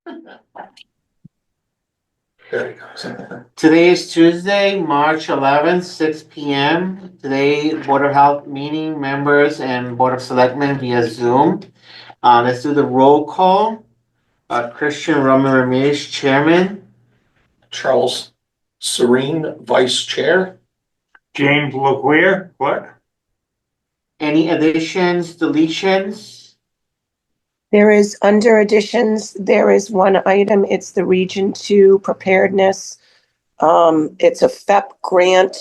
There he goes. Today is Tuesday, March 11th, 6 p.m. Today, Board of Health meeting members and Board of Selectmen via Zoom. Let's do the roll call. Christian Roman Ramirez, Chairman. Charles Serene, Vice Chair. James LaQueer, what? Any additions, deletions? There is under additions, there is one item, it's the Region 2 preparedness. It's a FEP grant,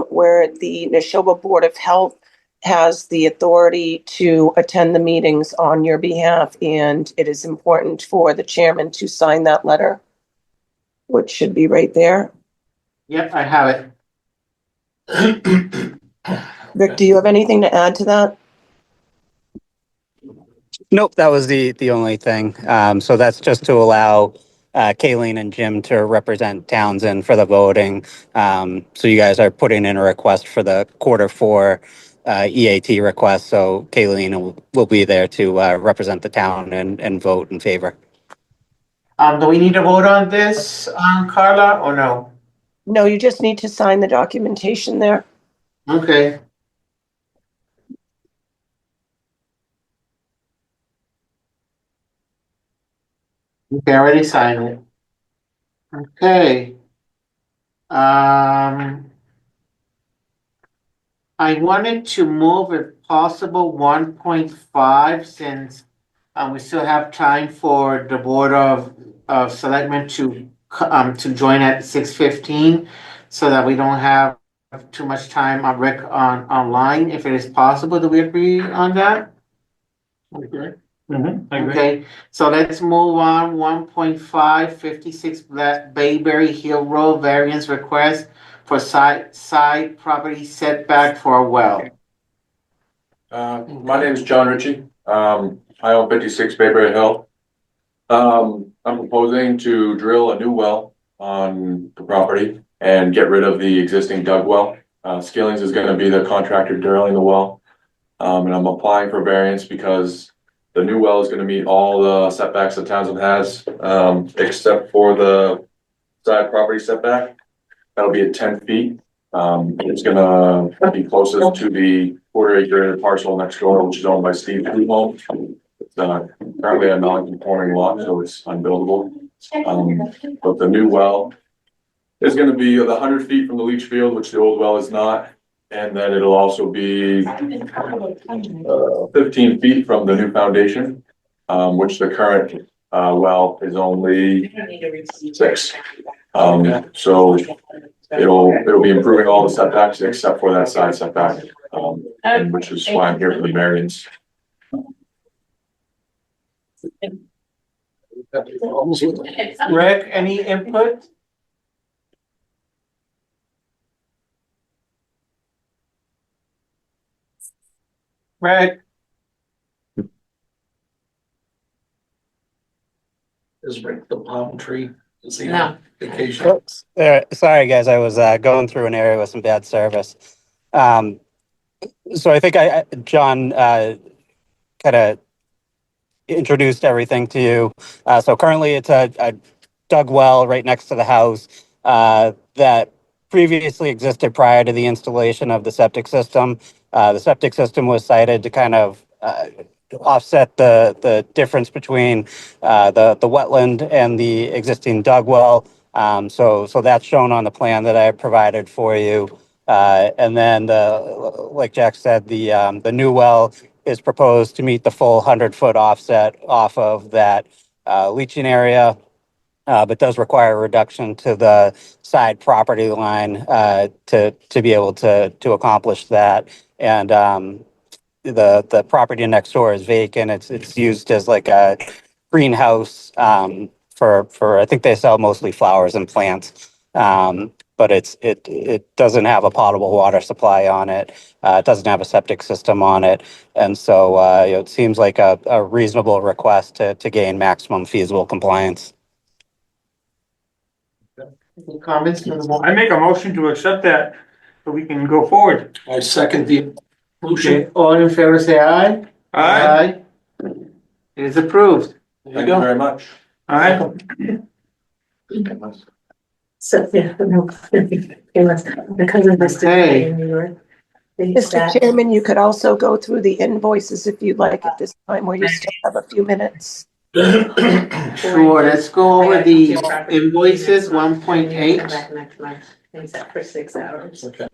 where the Neshoba Board of Health has the authority to attend the meetings on your behalf, and it is important for the chairman to sign that letter, which should be right there. Yep, I have it. Rick, do you have anything to add to that? Nope, that was the only thing. So that's just to allow Kayleen and Jim to represent Townsend for the voting. So you guys are putting in a request for the Q4 EAT request. So Kayleen will be there to represent the town and vote in favor. Do we need to vote on this, Carla, or no? No, you just need to sign the documentation there. Okay. Okay, I already signed it. Okay. I wanted to move, if possible, 1.5 since we still have time for the Board of Selectmen to join at 6:15, so that we don't have too much time on online, if it is possible. Do we agree on that? I agree. Okay, so let's move on. 1.5, 56 Bayberry Hill Road variance request for side property setback for a well. My name is John Ritchie. I own 56 Bayberry Hill. I'm proposing to drill a new well on the property and get rid of the existing dug well. Skillings is gonna be the contractor drilling the well. And I'm applying for variance because the new well is gonna meet all the setbacks that Townsend has, except for the side property setback. That'll be at 10 feet. It's gonna be closest to the quarter-acre parcel next door, which is owned by Steve Home. It's currently a non-conforming lot, so it's unbuildable. But the new well is gonna be 100 feet from the leach field, which the old well is not. And then it'll also be 15 feet from the new foundation, which the current well is only 6. So it'll be improving all the setbacks except for that side setback, which is why I'm here for the variance. Rick, any input? Rick? Is Rick the palm tree? Is he No. on vacation? Sorry, guys, I was going through an area with some bad service. So I think John kind of introduced everything to you. So currently it's a dug well right next to the house that previously existed prior to the installation of the septic system. The septic system was sited to kind of offset the difference between the wetland and the existing dug well. So that's shown on the plan that I provided for you. And then, like Jack said, the new well is proposed to meet the full 100-foot offset off of that leaching area, but does require a reduction to the side property line to be able to accomplish that. And the property next door is vacant. It's used as like a greenhouse for I think they sell mostly flowers and plants. But it doesn't have a potable water supply on it. It doesn't have a septic system on it. And so it seems like a reasonable request to gain maximum feasible compliance. Any comments from the board? I make a motion to accept that so we can go forward. I second the motion. Okay, all in favor, say aye. Aye. It is approved. Thank you very much. All right, So, yeah, no, because of this Okay. in New York. Mr. Chairman, you could also go through the invoices if you'd like at this time, where you still have a few minutes. Sure, let's go over the invoices, 1.8. Back next month, except for 6 hours. Okay.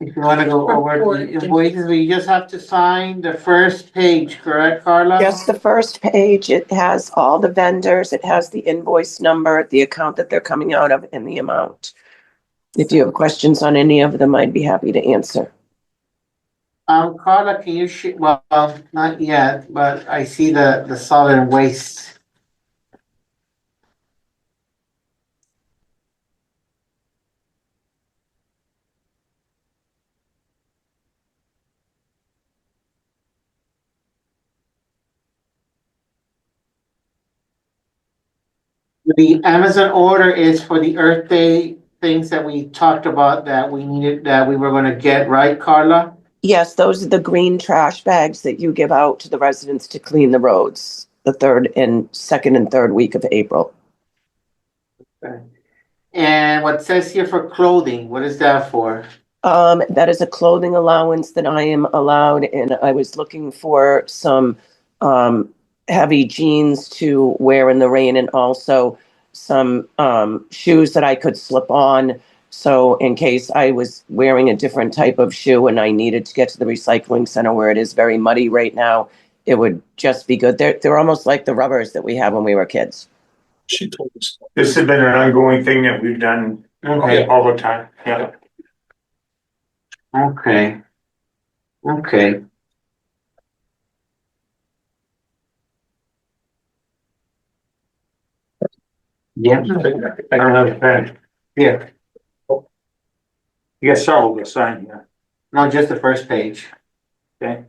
If you wanna go over the invoices, we just have to sign the first page, correct, Carla? Just the first page, it has all the vendors, it has the invoice number, the account that they're coming out of, and the amount. If you have questions on any of them, I'd be happy to answer. Carla, can you well, not yet, but I see the solid waste. The Amazon order is for the Earth Day things that we talked about that we needed, that we were gonna get, right, Carla? Yes, those are the green trash bags that you give out to the residents to clean the roads, the second and third week of April. And what says here for clothing, what is that for? That is a clothing allowance that I am allowed, and I was looking for some heavy jeans to wear in the rain, and also some shoes that I could slip on. So in case I was wearing a different type of shoe and I needed to get to the recycling center where it is very muddy right now, it would just be good. They're almost like the rubbers that we had when we were kids. She told us. this has been an ongoing thing that we've done Okay. all the time, yeah. Okay. Okay. Yeah, I don't have a pen. yeah, You got several to sign here, no, just the first page. okay?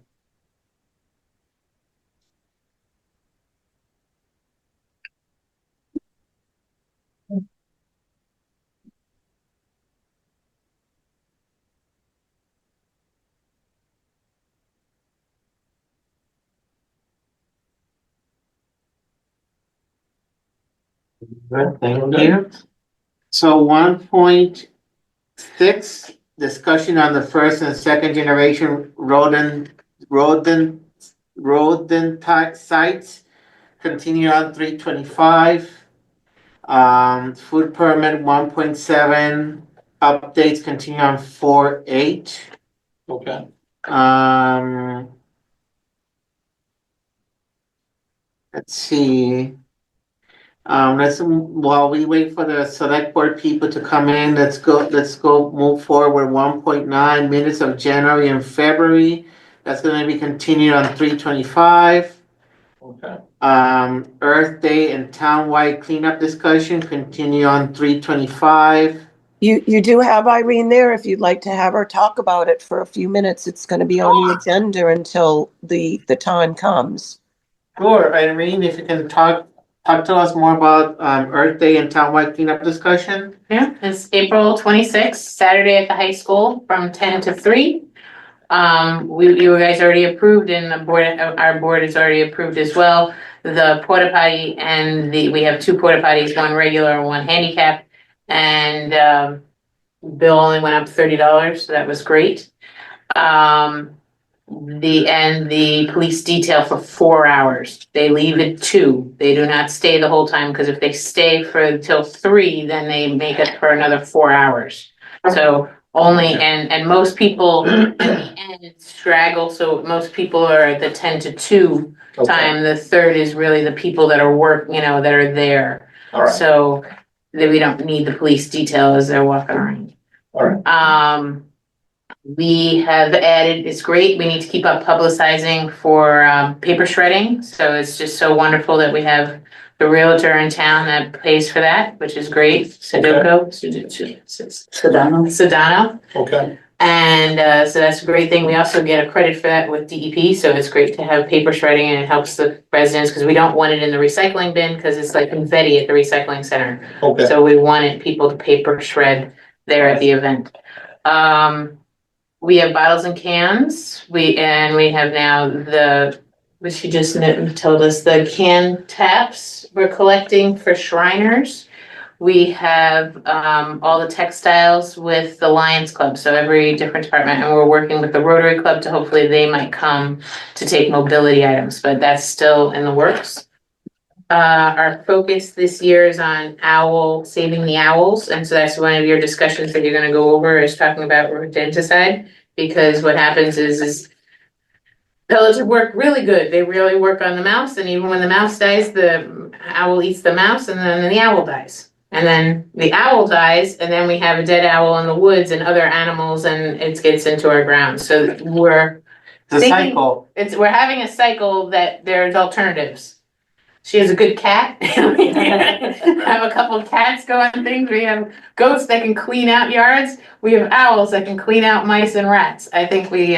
Good, thank you. So 1.6, discussion on the first and second generation rodent sites. Continue on 325. Food permit 1.7, updates continue on 4.8. Okay. Let's see. While we wait for the select board people to come in, let's go move forward. 1.9 minutes of January and February. That's gonna be continued on 325. Okay. Earth Day and townwide cleanup discussion continue on 325. You do have Irene there if you'd like to have her talk about it for a few minutes. It's going to be on the agenda until the time comes. Sure, Irene, if you can talk to us more about Earth Day and townwide cleanup discussion. Yeah, it's April 26th, Saturday at the high school from 10 to 3. You guys already approved, and our board has already approved as well. The porta potty and we have 2 porta potties, one regular and one handicap. And bill only went up $30, so that was great. The police detail for 4 hours. They leave at 2. They do not stay the whole time, because if they stay till 3, then they make it for another 4 hours. So only, and most people in the end straggle, so most people are at the 10 to 2 Okay. time. The third is really the people that are that are there. All right. So that we don't need the police detail as they're walking around. All right. We have added, it's great, we need to keep up publicizing for paper shredding. So it's just so wonderful that we have the realtor in town that pays for that, which is great. Sedano. Okay. And so that's a great thing. We also get a credit for that with DEP. So it's great to have paper shredding, and it helps the residents, because we don't want it in the recycling bin, because it's like confetti at the recycling center. Okay. So we wanted people to paper shred there at the event. We have bottles and cans. We have now what she just told us, the can taps we're collecting for Shriners. We have, all the textiles with the Lions Club, so every different department, and we're working with the Rotary Club to hopefully they might come to take mobility items, but that's still in the works. Our focus this year is on saving the owls, and so that's one of your discussions that you're gonna go over, is talking about rodenticide. Because what happens is pellets work really good, they really work on the mouse, and even when the mouse dies, the owl eats the mouse, and then the owl dies. And then the owl dies, and then we have a dead owl in the woods and other animals, and it gets into our ground, so we're The thinking- cycle. we're having a cycle that there's alternatives. She has a good cat. We have a couple of cats going things. We have goats that can clean out yards. We have owls that can clean out mice and rats. I think we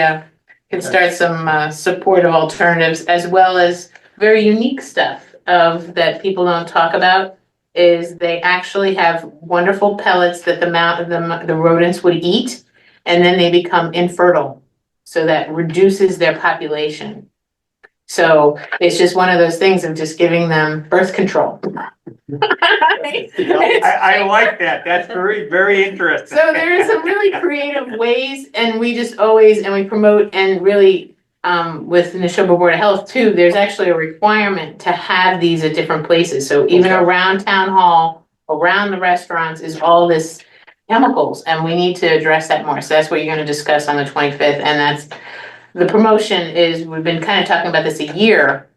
can start some supportive alternatives, as well as very unique stuff that people don't talk about. Is they actually have wonderful pellets that the rodents would eat, and then they become infertile. So that reduces their population. So it's just one of those things of just giving them birth control. I like that. That's very, very interesting. So there are some really creative ways, and we just always, and we promote, and really, with the Neshoba Board of Health too, there's actually a requirement to have these at different places. So even Okay. around town hall, around the restaurants is all this chemicals, and we need to address that more. So that's what you're gonna discuss on the 25th, and that's, the promotion is, we've been kind of talking about this a year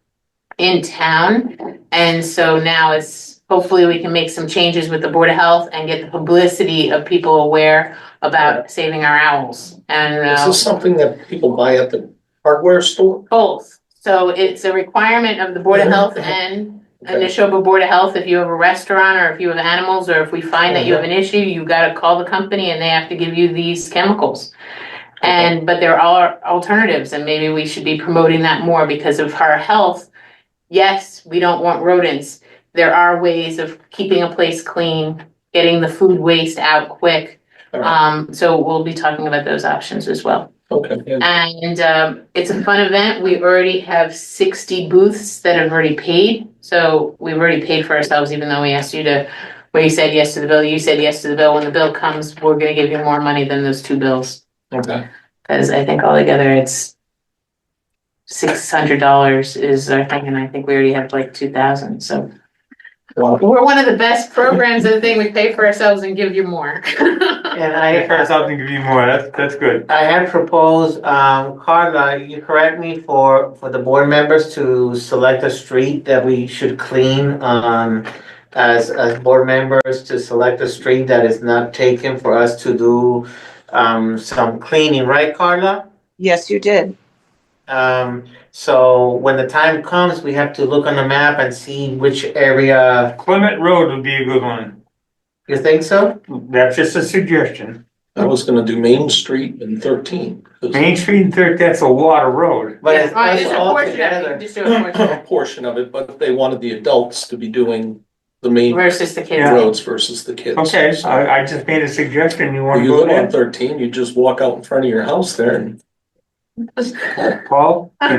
in town. And so now it's, hopefully we can make some changes with the Board of Health and get the publicity of people aware about saving our owls. And Is this something that people buy at the hardware store? both. So it's a requirement of the Board of Health and the Neshoba Board of Health. If you have a restaurant, or if you have animals, or if we find that you have an issue, you gotta call the company and they have to give you these chemicals. And, but there are alternatives, and maybe we should be promoting that more because of our health. Yes, we don't want rodents. There are ways of keeping a place clean, getting the food waste out quick. All right. So we'll be talking about those options as well. Okay. And it's a fun event. We already have 60 booths that have already paid. So we've already paid for ourselves, even though we asked you to, where you said yes to the bill, you said yes to the bill. When the bill comes, we're gonna give you more money than those two bills. Okay. Cause I think altogether it's $600 is our thing, and I think we already have like 2,000, so. Well, We're one of the best programs of the thing, we pay for ourselves and give you more. And I for something to give you more. That's good. I had proposed, Carla, you correct me, for the board members to select a street that we should clean, as board members, to select a street that is not taken for us to do, some cleaning, right, Carla? Yes, you did. So when the time comes, we have to look on the map and see which area, Clement Road would be a good one. you think so? That's just a suggestion. I was gonna do Main Street and 13. Main Street and Third, that's a water road. But it's Alright, just a all portion of it, you together. can just do a portion A portion of it, but they wanted the adults to be doing the main versus the kids. roads versus the kids. Okay, So, I just made a suggestion. You want to you go live on there? 13, you just walk out in front of your house there and. Paul? But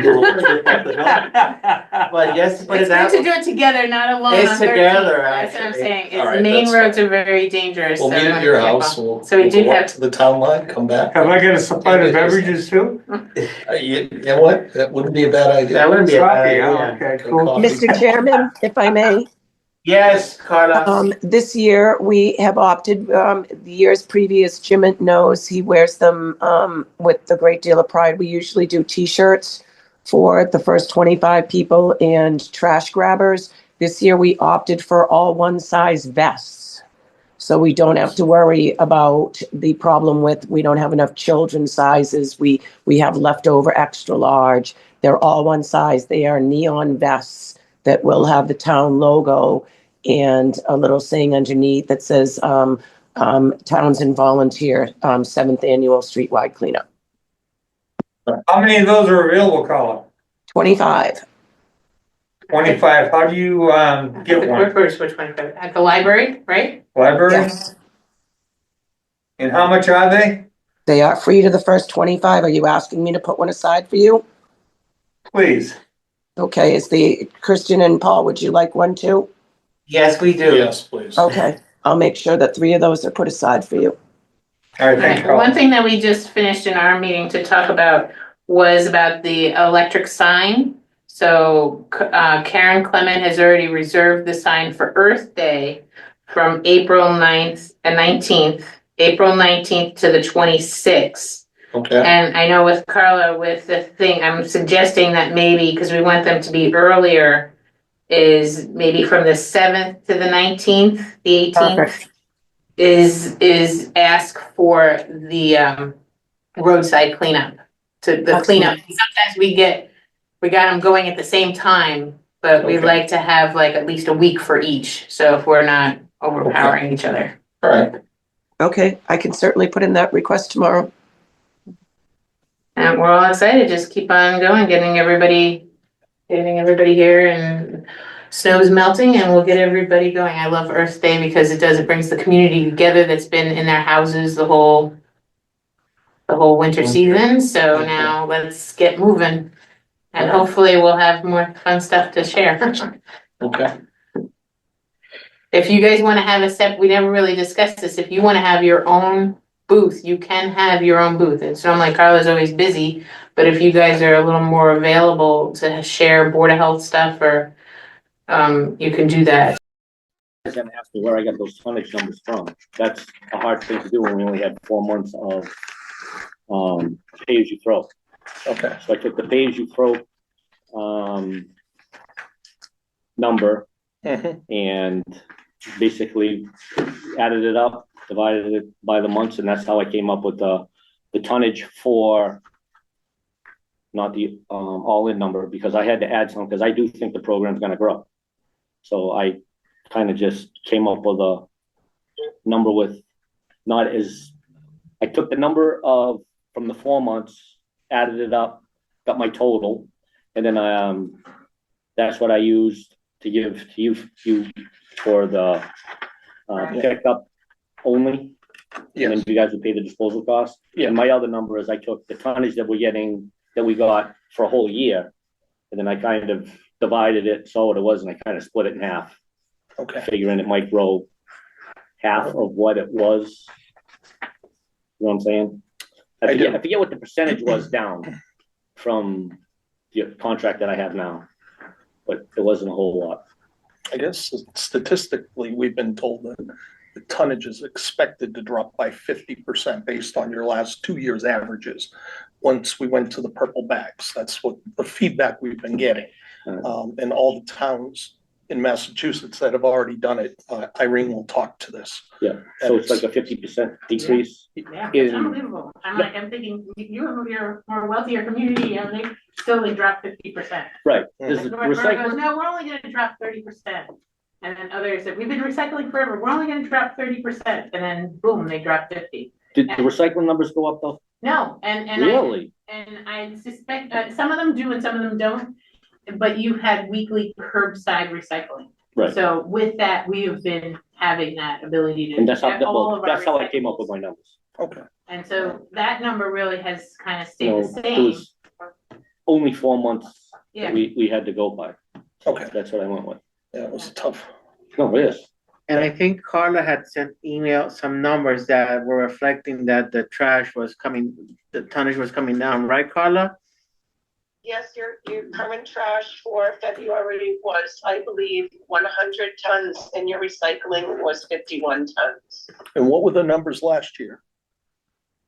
yes, put It's it out. good to do it together, not alone It's on 13. together, That's what I'm actually. saying, Alright, it's, main that's roads fine. are very dangerous. We'll so meet we at wanna your be house, careful. we'll So we we'll did go up have, to the town line, come back. Have I got to supply the beverages too? You know what, that wouldn't be a bad idea. That wouldn't be a bad Coffee, oh, idea. okay, cool. Coffee. Mr. Chairman, if I may, Yes, Carla. this year we have opted, the years previous, Jim knows he wears them, with a great deal of pride. We usually do T-shirts for the first 25 people and trash grabbers. This year we opted for all one-size vests. So we don't have to worry about the problem with, we don't have enough children sizes. We have leftover extra large. They're all one size. They are neon vests that will have the town logo and a little saying underneath that says, Townsend Volunteer, 7th Annual Streetwide Cleanup. How many of those are available, Carla? 25. 25. How do you, get one? which one, at the library, right? Library? Yes. And how much are they? They are free to the first 25. Are you asking me to put one aside for you? Please. Okay, is the, Kristen and Paul, would you like one too? Yes, we do. Yes, please. Okay, I'll make sure that 3 of those are put aside for you. All right, thank you, Right, one Carl. thing that we just finished in our meeting to talk about was about the electric sign. So Karen Clement has already reserved the sign for Earth Day from April 9th and 19th, April 19th to the 26th. Okay, And I know with Carla, with the thing, I'm suggesting that maybe, because we want them to be earlier, is maybe from the 7th to the 19th, the 18th. Perfect. Is ask for the roadside cleanup, to the cleanup. Sometimes we got them going at the same time, but we Okay. like to have like at least a week for each, so if we're not overpowering each other. all right. Okay, I can certainly put in that request tomorrow. And we're all excited, just keep on going, getting everybody here, and snow's melting and we'll get everybody going. I love Earth Day because it brings the community together that's been in their houses the whole winter season, so Okay. now let's get moving. And hopefully we'll have more fun stuff to share. Okay, If you guys wanna have we never really discussed this, if you wanna have your own booth, you can have your own booth. And so I'm like, Carla's always busy, but if you guys are a little more available to share Board of Health stuff, or you can do that. I was gonna ask you where I got those tonnage numbers from. That's a hard thing to do when we only had 4 months of pay as you throw. okay, So I took the pay as you throw number mhm, and basically added it up, divided it by the months, and that's how I came up with the tonnage for not the all-in number, because I had to add some, because I do think the program's gonna grow. So I kind of just came up with a number with not as, I took the number of from the 4 months, added it up, got my total, and then that's what I used to give to you for the pickup only. And then yes, you guys would pay the disposal cost. Yeah. And my other number is I took the tonnage that we got for a whole year, and then I kind of divided it, saw what it was, and I kind of split it in half, okay, figuring it might grow half of what it was. You know what I'm saying? I do. I forget what the percentage was down from the contract that I have now, but it wasn't a whole lot. I guess statistically, we've been told that the tonnage is expected to drop by 50% based on your last 2 years' averages. Once we went to the purple bags, that's what the feedback we've been getting. And all the towns in Massachusetts that have already done it, Irene will talk to this. Yeah, so it's like a 50% decrease. Yeah, In- it's unbelievable. I'm thinking, you have your more wealthier community, and they still only dropped 50%. Right, Mhm. there's a North Bergen goes, recycling, no, we're only gonna drop 30%. And then others said, we've been recycling forever, we're only gonna drop 30%, and then boom, they dropped 50. did the recycling numbers go up though? No, and Really? I suspect, some of them do and some of them don't, but you've had weekly curbside recycling. Right, So with that, we have been having that ability to. and that's how, all well, of our that's how I came up recyclables. with my numbers. Okay, And so that number really has kind of You stayed know, the it same. was only 4 months Yeah. that we had to go by. okay, That's what I went with. yeah, it was tough. No, it is. And I think Carla had sent some numbers that were reflecting that the trash was coming, the tonnage was coming down, right, Carla? Yes, your current trash for February was, I believe, 100 tons, and your recycling was 51 tons. And what were the numbers last year?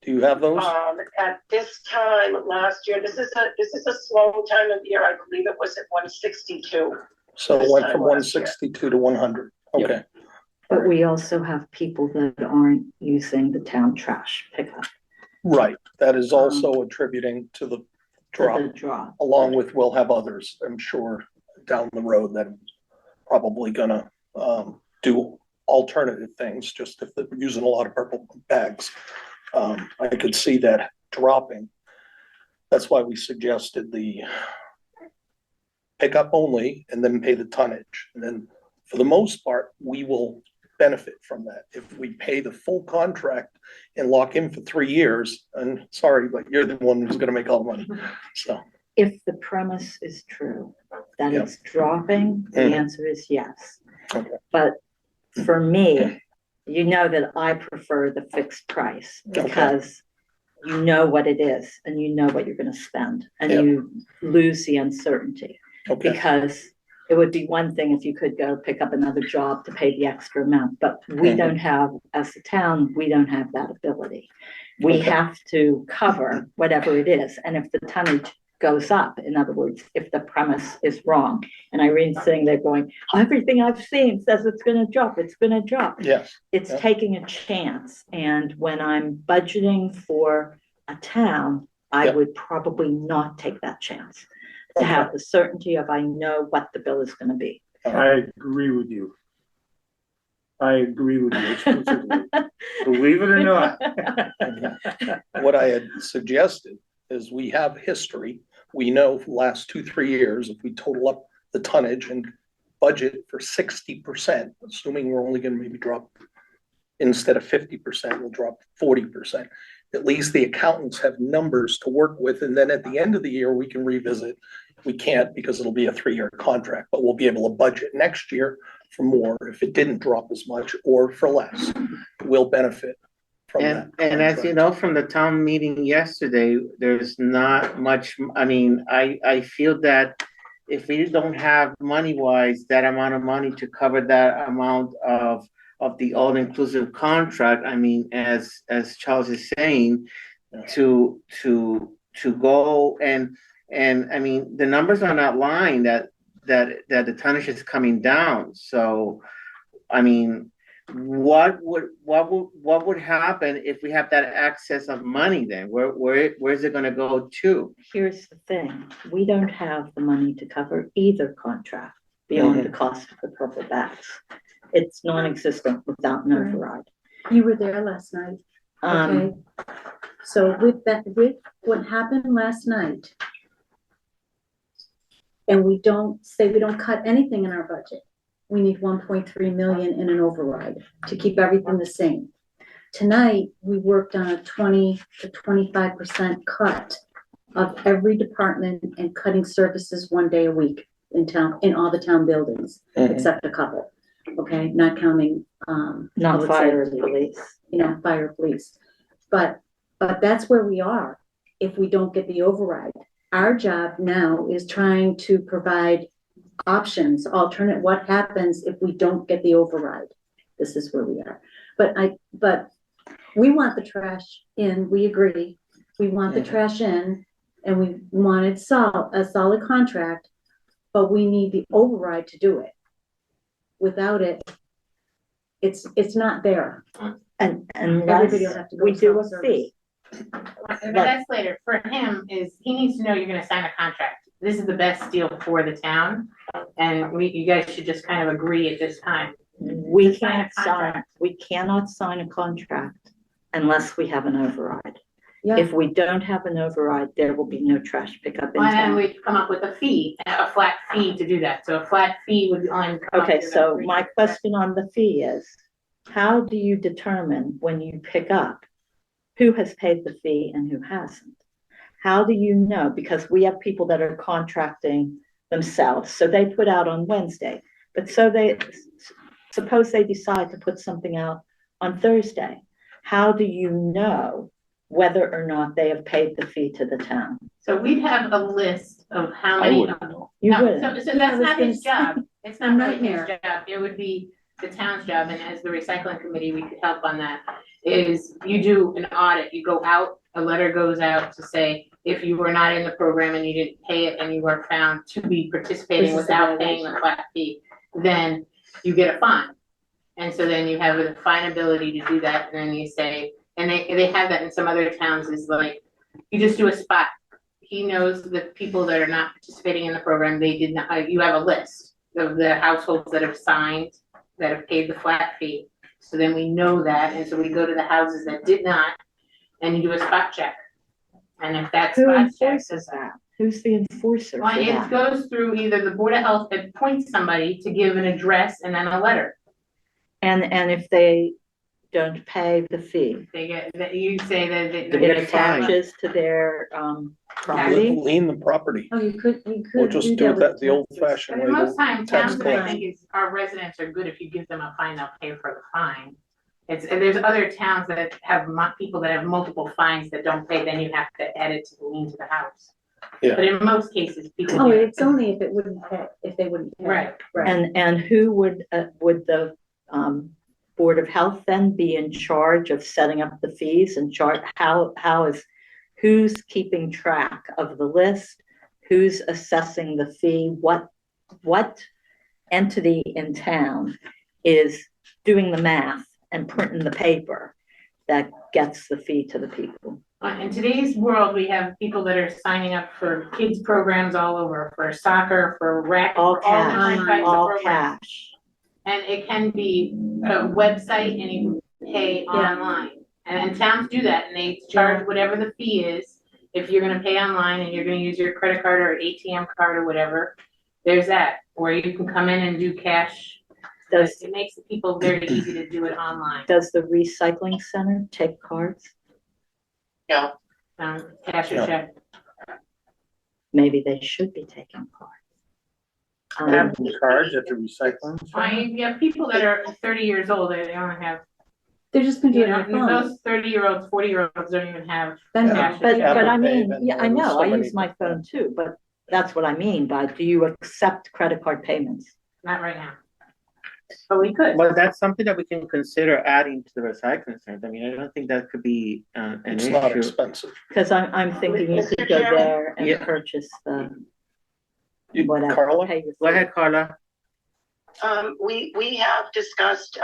Do you have those? At this time last year, this is a slow time of year. I believe it was at 162. So it this went time from last year. 162 to 100. Yep. Okay, But we also have people that aren't using the town trash pickup. right. That is also attributing to the drop, The drop. along with we'll have others, I'm sure, down the road that are probably gonna do alternative things, just if they're using a lot of purple bags. I could see that dropping. That's why we suggested the pickup only and then pay the tonnage. And then for the most part, we will benefit from that. If we pay the full contract and lock in for 3 years, and sorry, but you're the one who's gonna make all the money. So, If the premise is true, that Yep. it's dropping, the Mhm. answer is yes. Okay. But for me, you know that I prefer the fixed price Okay. because you know what it is and you know what you're gonna spend and Yep. you lose the uncertainty. Okay, Because it would be one thing if you could go pick up another job to pay the extra amount, but we Mhm. don't have, as a town, we don't have that ability. We Okay. have to cover whatever it is, and if the tonnage goes up, in other words, if the premise is wrong, and Irene's sitting there going, everything I've seen says it's gonna drop, it's gonna drop. yes, It's Yeah. taking a chance, and when I'm budgeting for a town, I Yeah. would probably not take that chance. To have the certainty of I know what the bill is gonna be. I agree with you. I agree with you exclusively, believe it or not. what I had suggested is we have history. We know for the last 2, 3 years, if we total up the tonnage and budget for 60%, assuming we're only gonna maybe drop, instead of 50%, we'll drop 40%. At least the accountants have numbers to work with, and then at the end of the year, we can revisit. We can't because it'll be a 3-year contract, but we'll be able to budget next year for more if it didn't drop as much or for less. We'll benefit from that. And as you contract. know, from the town meeting yesterday, there's not much, I mean, I feel that if we don't have money-wise, that amount of money to cover that amount of the all-inclusive contract, I mean, as Charles is saying, to go and I mean, the numbers are not lying that the tonnage is coming down. So, I mean, what would happen if we have that excess of money then? Where's it gonna go to? Here's the thing, we don't have the money to cover either contract beyond the cost of the purple bags. It's non-existent without an override. You were there last night, okay? So with that, with what happened last night, and we don't cut anything in our budget, we need 1.3 million in an override to keep everything the same. Tonight, we worked on a 20 to 25% cut of every department and cutting services 1 day a week in town, in all the town buildings, except a couple, okay? Not counting, Not public fire, safety, police. you know, fire, police. But that's where we are if we don't get the override. Our job now is trying to provide options, alternate, what happens if we don't get the override? This is where we are. But we want the trash in, we agree. We want the trash in, and we wanted a solid contract, but we need the override to do it. Without it, it's not there. And Everybody will unless have to go we do a self-service. fee. But that's later. For him is, he needs to know you're gonna sign a contract. This is the best deal for the town. And you guys should just kind of agree at this time. We Sign a can't sign, contract. we cannot sign a contract unless we have an override. Yeah. If we don't have an override, there will be no trash pickup in And then town. we come up with a fee, a flat fee to do that. So a flat fee would only. come up Okay, to so the my 3%. question on the fee is, how do you determine when you pick up who has paid the fee and who hasn't? How do you know? Because we have people that are contracting themselves, so they put out on Wednesday, but suppose they decide to put something out on Thursday. How do you know whether or not they have paid the fee to the town? So we'd have a list of how I many. wouldn't know. You No, wouldn't. so that's not his job. It's not really his Nightmare. job. It would be the town's job, and as the recycling committee, we could help on that. Is you do an audit, you go out, a letter goes out to say, if you were not in the program and you didn't pay it and you were found to be participating This is a without paying the flat fee, then you get a fine. And so then you have a fine ability to do that, and then you say, and they have that in some other towns, is like, you just do a spot. He knows the people that are not participating in the program, they did not, you have a list of the households that have signed, that have paid the flat fee. So then we know that, and so we go to the houses that did not, and you do a spot check. And if that Who spot check enforces that? Who's the enforcer for well, it that? goes through either the Board of Health appoints somebody to give an address and then a letter. And if they don't pay the fee, They get, that you say that they They get it a fine. attaches to their, We'll property. lien the property. Oh, you could We'll just do that the old fashioned But way. most the times, tax towns, I collector. think is, our residents are good, if you give them a fine, they'll pay for the fine. It's, and there's other towns that have people that have multiple fines that don't pay, then you have to add it to the lien to the house. Yeah. But in most cases, people. Oh, do. it's only if it wouldn't pay, if they wouldn't pay. Right. Right. And who would the, Board of Health then be in charge of setting up the fees and who's keeping track of the list? Who's assessing the fee? What entity in town is doing the math and printing the paper that gets the fee to the people? In today's world, we have people that are signing up for kids programs all over, for soccer, for rec, All for all different cash, types of all programs. cash. And it can be a website and you can pay online. And towns do that and they charge whatever the fee is. If you're gonna pay online and you're gonna use your credit card or ATM card or whatever, there's that, where you can come in and do cash. It makes the people very easy to do it online. Does the recycling center take cards? No, Cash or No. check. Maybe they should be taking cards. Charge at the recycling. You have people that are 30 years old, they only have, They're just gonna do you it on know, their phone. those 30-year-olds, 40-year-olds don't even have Then- cash. But I Apple Pay, mean, then yeah, I there's know, I so use my many- phone too, but that's what I mean by, do you accept credit card payments? Not right now. But we could. But that's something that we can consider adding to the recycling center. I mean, I don't think that could be an It's not issue. expensive. Cause I'm thinking you could go there and Yeah. purchase the Carla? whatever. pay your Go fee. ahead, Carla. we have discussed,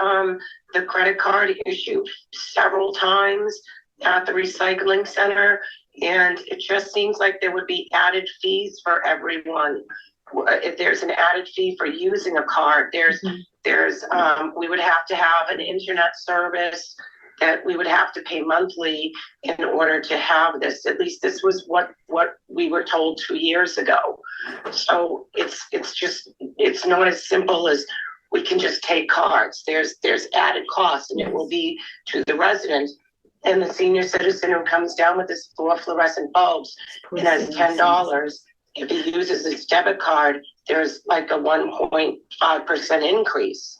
the credit card issue several times at the recycling center. And it just seems like there would be added fees for everyone. If there's an added fee for using a card, we would have to have an internet service that we would have to pay monthly in order to have this. At least this was what we were told 2 years ago. So it's not as simple as we can just take cards. There's added costs, and it will be to the resident. And the senior citizen who comes down with his 4 fluorescent bulbs and has $10, if he uses his debit card, there's like a 1.5% increase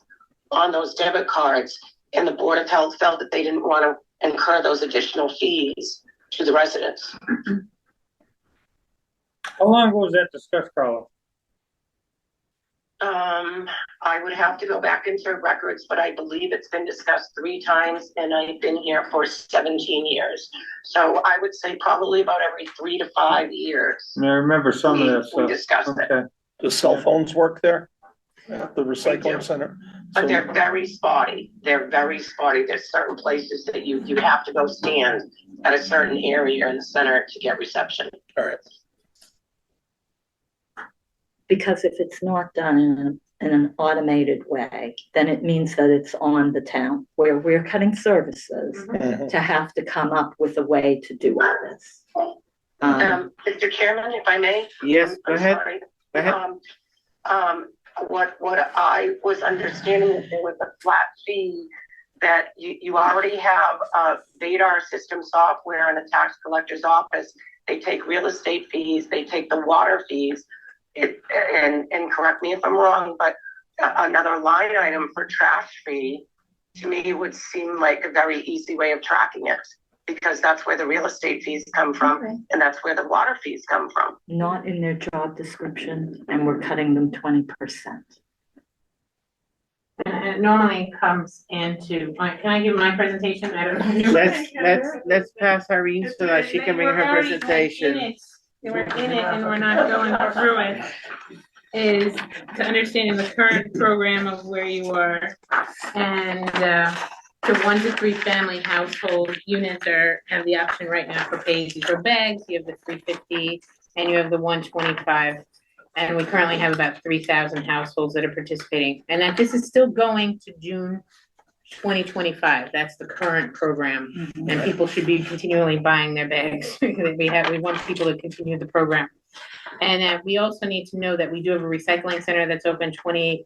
on those debit cards. And the Board of Health felt that they didn't want to incur those additional fees to the residents. How long ago was that discussed, Carla? I would have to go back into records, but I believe it's been discussed 3 times, and I've been here for 17 years. So I would say probably about every 3 to 5 years. And I remember some of this. We discussed it. Okay. Do cell phones work there at the recycling center? But So- they're very spotty. They're very spotty. There's certain places that you have to go stand at a certain area in the center to get reception. All right. Because if it's not done in an automated way, then it means that it's on the town where we're cutting services Mhm. to have to come up with a way to do all this. Mr. Chairman, if I may? Yes, go I'm ahead. sorry. Go ahead. What I was understanding is there was a flat fee that you already have Vadar system software in the tax collector's office. They take real estate fees, they take the water fees. And correct me if I'm wrong, but another line item for trash fee to me would seem like a very easy way of tracking it, because that's where the real estate fees come from, and that's where the water fees come from. Not in their job description, and we're cutting them 20%. And it normally comes into, can I give my presentation? I don't know. Let's pass Irene so that she can bring her presentation. We're in it and we're not going through it, is to understanding the current program of where you are. And to 1 to 3 family household units have the option right now for pay-as-you-throw bags. You have the 350 and you have the 125. And we currently have about 3,000 households that are participating. And that this is still going to June 2025. That's the current program. And people should be continually buying their bags. We want people to continue the program. And we also need to know that we do have a recycling center that's open 28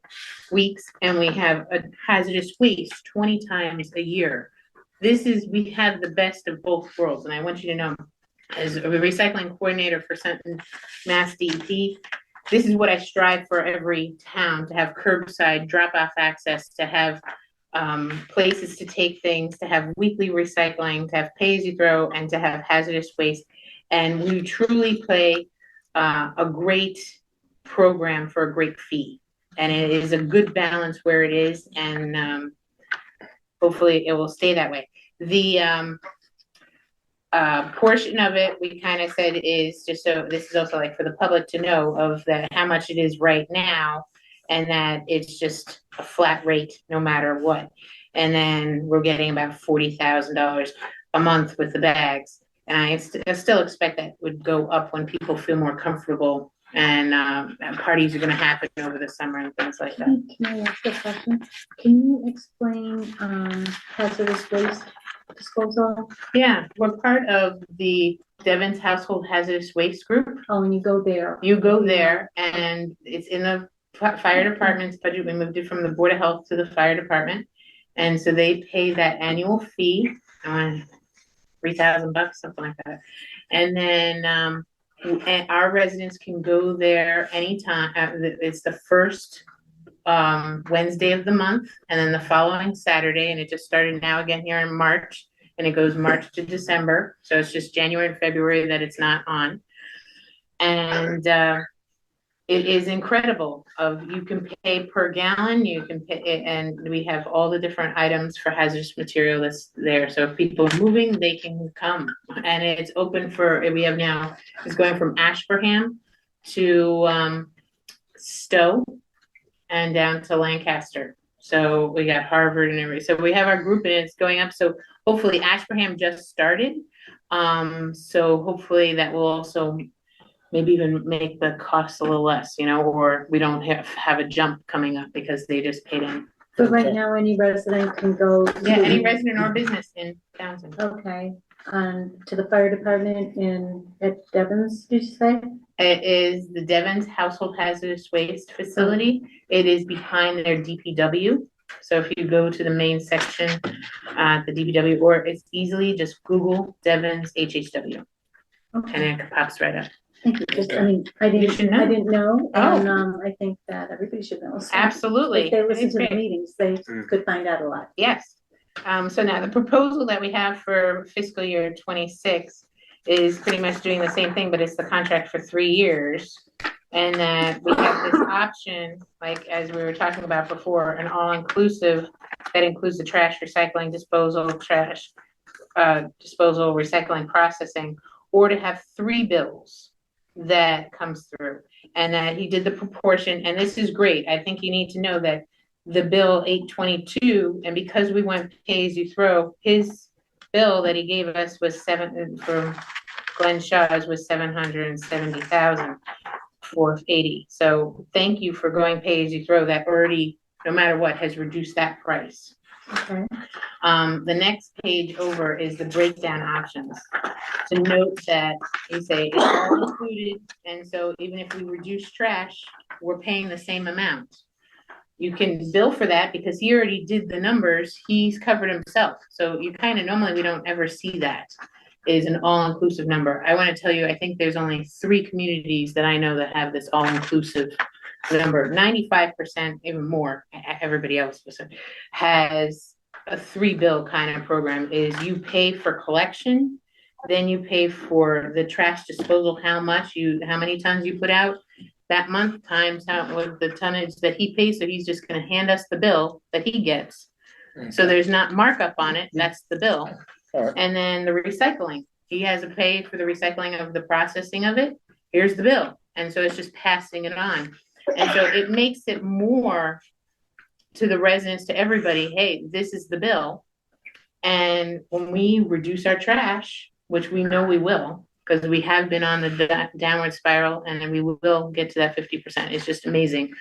weeks, and we have a hazardous waste 20 times a year. We have the best of both worlds, and I want you to know, as a recycling coordinator for Central Mass DEP, this is what I strive for every town, to have curbside drop-off access, to have places to take things, to have weekly recycling, to have pay-as-you-throw, and to have hazardous waste. And we truly play a great program for a great fee. And it is a good balance where it is, and hopefully it will stay that way. The portion of it we kind of said is just, so this is also like for the public to know of that, how much it is right now, and that it's just a flat rate no matter what. And then we're getting about $40,000 a month with the bags. And I still expect that would go up when people feel more comfortable, and parties are going to happen over the summer and things like that. Can I ask a question? Can you explain hazardous waste disposal? Yeah, we're part of the Devon's Household Hazardous Waste Group. Oh, and you go there. You go there, and it's in the fire department's budget. We moved it from the Board of Health to the fire department, and so they pay that annual fee, $3,000, something like that. And then and our residents can go there anytime. It's the first Wednesday of the month, and then the following Saturday, and it just started now again here in March, and it goes March to December. So it's just January and February that it's not on. And it is incredible. You can pay per gallon, you can pay, and we have all the different items for hazardous material that's there. So if people are moving, they can come. And it's open we have now, it's going from Ashburnham to Stowe and down to Lancaster. So we got Harvard and everything. So we have our group, and it's going up. So hopefully Ashburnham just started. So hopefully that will also maybe even make the cost a little less, or we don't have a jump coming up because they just paid in. But right now, any resident can go. Yeah, any resident or business in Townsend. Okay, to the fire department at Devon's, did you say? It is the Devon's Household Hazardous Waste Facility. It is behind their DPW. So if you go to the main section at the DPW, or it's easily just Google Devon's HHW, and it pops right up. Thank you. Just, I mean, I didn't know, and I think that everybody should know. So Absolutely. if they listen to the meetings, they could find out a lot. Yes. So now the proposal that we have for fiscal year 26 is pretty much doing the same thing, but it's the contract for 3 years. And that we have this option, like as we were talking about before, an all-inclusive that includes the trash, recycling, disposal, disposal, recycling, processing, or to have 3 bills that comes through, and that he did the proportion. And this is great. I think you need to know that the bill 822, and because we went pay as you throw, his bill that he gave us was from Glenn Shaw's was $770,480. So thank you for going pay as you throw. That already, no matter what, has reduced that price. Okay. The next page over is the breakdown options. To note that you say it's all included, and so even if we reduce trash, we're paying the same amount. You can bill for that because he already did the numbers. He's covered himself. So you kind of normally we don't ever see that is an all-inclusive number. I want to tell you, I think there's only 3 communities that I know that have this all-inclusive number. 95%, even more, everybody else has a 3-bill kind of program. Is you pay for collection, then you pay for the trash disposal, how many tons you put out that month times what the tonnage that he pays. So he's just going to hand us the bill that he gets. So there's not markup on it. That's the bill. And then the recycling, he has to pay for the recycling of the processing of it. Here's the bill. And so it's just passing it on. And so it makes it more to the residents, to everybody, hey, this is the bill. And when we reduce our trash, which we know we will, because we have been on the downward spiral, and then we will get to that 50%. It's just amazing.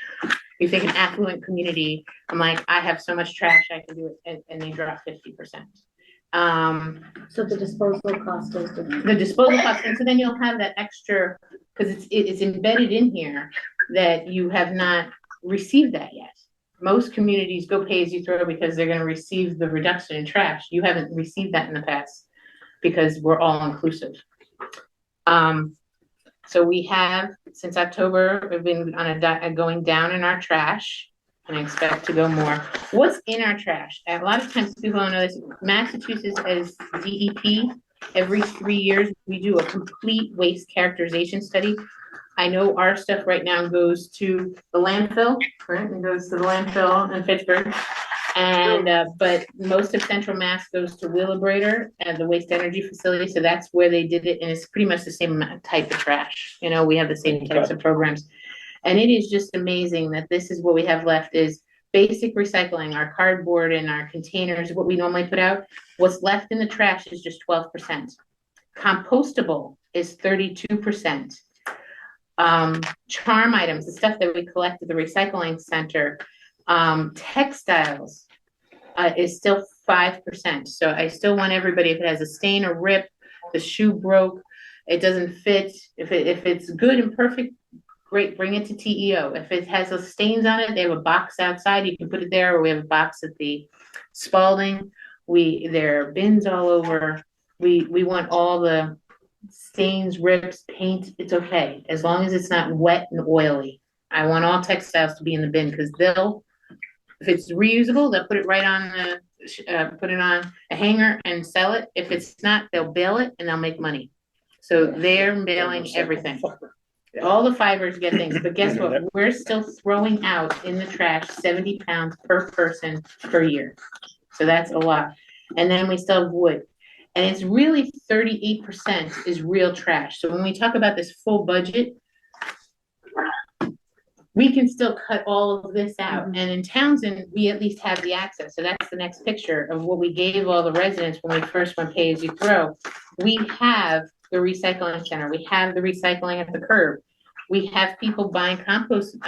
You think an affluent community, I'm like, I have so much trash, I can do it, and they drop 50%. So the disposal cost is different. The disposal cost, and so then you'll have that extra, because it's embedded in here that you have not received that yet. Most communities go pay as you throw because they're gonna receive the reduction in trash. You haven't received that in the past because we're all inclusive. So we have, since October, we've been on going down in our trash, and I expect to go more. What's in our trash? A lot of times people don't know this. Massachusetts as DEP, every 3 years, we do a complete waste characterization study. I know our stuff right now goes to the landfill, right? It goes to the landfill in Fitchburg. And, but most of Central Mass goes to Wheelabrator and the waste energy facility. So that's where they did it. And it's pretty much the same type of trash. You know, we have the same types of programs. And it is just amazing that this is what we have left is basic recycling, our cardboard and our containers, what we normally put out. What's left in the trash is just 12%. Compostable is 32%. Charm items, the stuff that we collect at the recycling center, textiles is still 5%. So I still want everybody, if it has a stain or rip, the shoe broke, it doesn't fit, if it's good and perfect, great, bring it to TEO. If it has those stains on it, they have a box outside, you can put it there, or we have a box at the Spalding. There are bins all over. We want all the stains, rips, paint, it's okay, as long as it's not wet and oily. I want all textiles to be in the bin, because if it's reusable, they'll put it right on put it on a hanger and sell it. If it's not, they'll bail it and they'll make money. So they're bailing everything. All the fibers get things, but guess what? We're still throwing out in the trash 70 pounds per person per year. So that's a lot. And then we still have wood. And it's really 38% is real trash. So when we talk about this full budget, we can still cut all of this out. And in Townsend, we at least have the access. So that's the next picture of what we gave all the residents when we first went pay as you throw. We have the recycling center. We have the recycling at the curb. We have people buying compost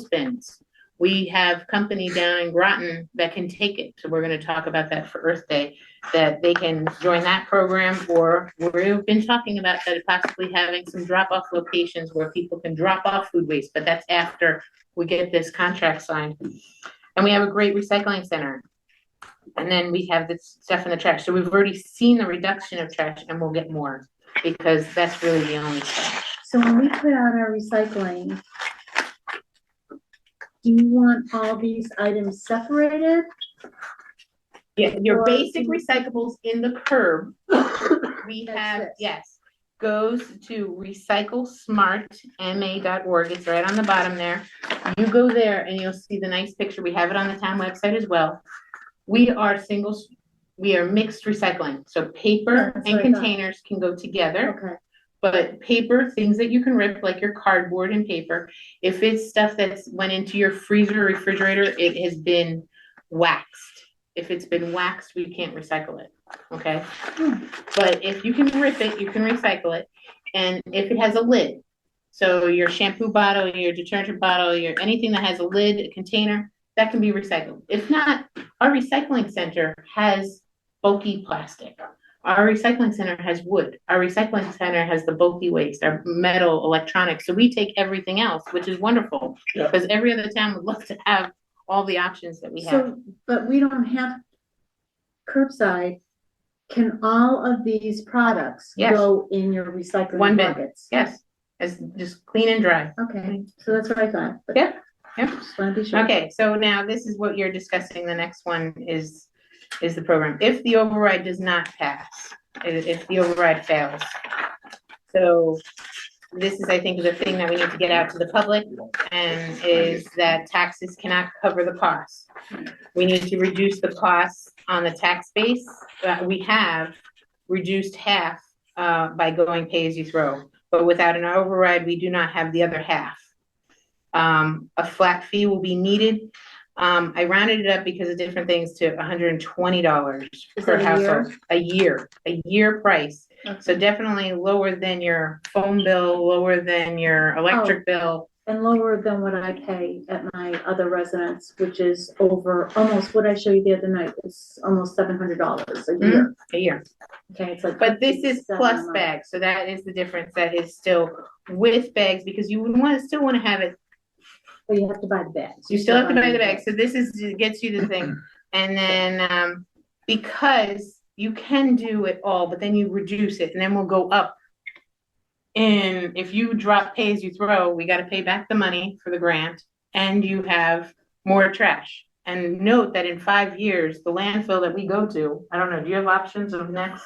bins. We have company down in Groton that can take it. So we're going to talk about that for Earth Day, that they can join that program, or we've been talking about that possibly having some drop-off locations where people can drop off food waste, but that's after we get this contract signed. And we have a great recycling center. And then we have this stuff in the trash. So we've already seen the reduction of trash, and we'll get more, because that's really the only trash. So when we put out our recycling, do you want all these items separated? Yeah, your basic recyclables in the curb, we have, yes, goes to recyclesmartma.org. It's right on the bottom there. You go there and you'll see the nice picture. We have it on the town website as well. We are mixed recycling. So paper and containers can go together. Okay. But paper, things that you can rip, like your cardboard and paper, if it's stuff that's went into your freezer or refrigerator, it has been waxed. If it's been waxed, we can't recycle it, okay? But if you can rip it, you can recycle it. And if it has a lid, so your shampoo bottle, your detergent bottle, your anything that has a lid, a container, that can be recycled. If not, our recycling center has bulky plastic. Our recycling center has wood. Our recycling center has the bulky waste, our metal, electronics. So we take everything else, which is wonderful, because every other town would love to have all the options that we have. So, but we don't have curbside. Can all of these products go in your recycling buckets? Yes, it's just clean and dry. Okay, so that's what I thought. But Yep. just want to be sure. Okay, so now this is what you're discussing. The next one is the program. If the override does not pass, if the override fails. So this is, I think, the thing that we need to get out to the public, and is that taxes cannot cover the costs. We need to reduce the costs on the tax base. We have reduced half by going pay as you throw, but without an override, we do not have the other half. A flat fee will be needed. I rounded it up because of different things to $120 per household a year price. Okay. So definitely lower than your phone bill, lower than your electric bill. And lower than what I pay at my other residence, which is over almost what I showed you the other night. It's almost $700 a year. A year. Okay, it's like. But this is 57 plus a month. bags, so that is the difference. That is still with bags, because you would still want to have it. But you have to buy the bags. You still have to buy the bags. So this gets you the thing. And then, because you can do it all, but then you reduce it and then we'll go up. And if you drop pay as you throw, we got to pay back the money for the grant and you have more trash. And note that in 5 years, the landfill that we go to, I don't know, do you have options of next?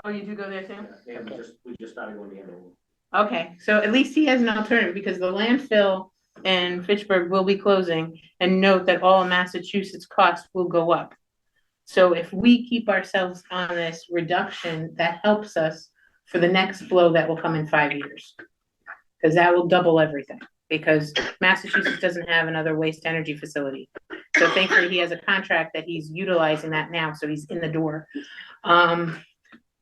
Oh, you do go there too? Yeah, we just started going to Andover. Okay, so at least he has an alternative, because the landfill in Fitchburg will be closing, and note that all of Massachusetts costs will go up. So if we keep ourselves on this reduction, that helps us for the next flow that will come in 5 years. Because that will double everything, because Massachusetts doesn't have another waste energy facility. So thankfully he has a contract that he's utilizing that now, so he's in the door.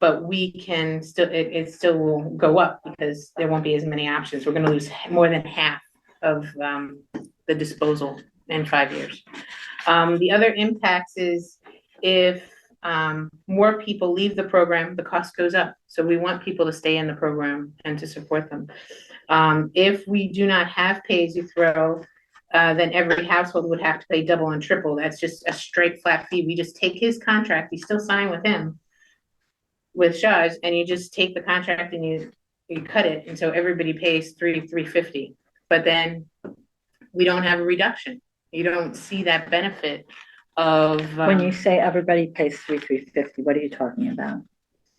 But we can still, it still will go up because there won't be as many options. We're gonna lose more than half of the disposal in 5 years. The other impacts is if more people leave the program, the cost goes up. So we want people to stay in the program and to support them. If we do not have pay as you throw, then every household would have to pay double and triple. That's just a straight flat fee. We just take his contract, you still sign with him, with Shaw's, and you just take the contract and you cut it, and so everybody pays $350. But then we don't have a reduction. You don't see that benefit of When you say everybody pays $350, what are you talking about?